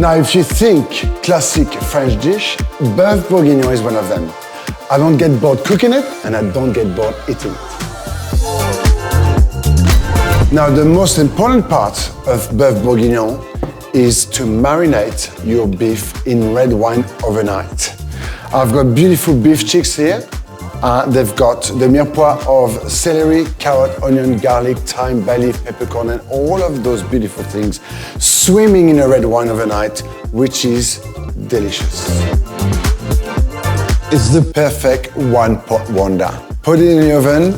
Now, if you think classic French dish, Beef Bourguignon is one of them. I don't get bored cooking it, and I don't get bored eating it. Now, the most important part of Beef Bourguignon is to marinate your beef in red wine overnight. I've got beautiful beef cheeks here. They've got the mirepoix of celery, carrot, onion, garlic, thyme, bay leaf, peppercorn, and all of those beautiful things swimming in a red wine overnight, which is delicious. It's the perfect one-pot wonder. Put it in the oven,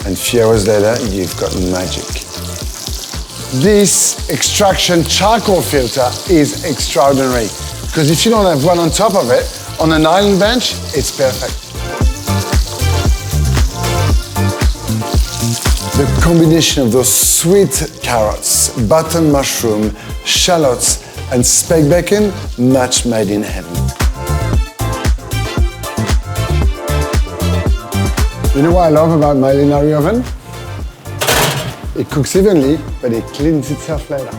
and a few hours later, you've got magic. This extraction charcoal filter is extraordinary, because if you don't have one on top of it, on an island bench, it's perfect. The combination of those sweet carrots, button mushroom, shallots, and speck bacon, match made in heaven. You know what I love about my Linärie oven? It cooks evenly, but it cleans itself later.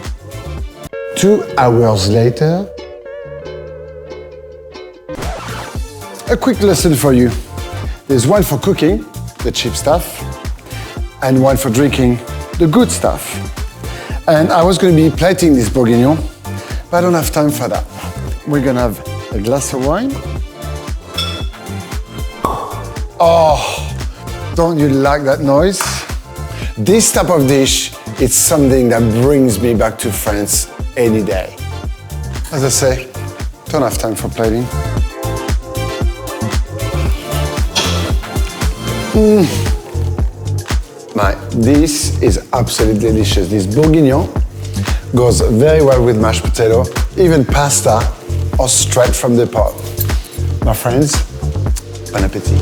2 hours later, a quick lesson for you. There's one for cooking, the cheap stuff, and one for drinking, the good stuff. And I was going to be plating this bourguignon, but I don't have time for that. We're going to have a glass of wine. Oh, don't you like that noise? This type of dish, it's something that brings me back to France any day. As I say, don't have time for plating. This is absolutely delicious. This bourguignon goes very well with mashed potato, even pasta, or straight from the pot. My friends, bon appétit.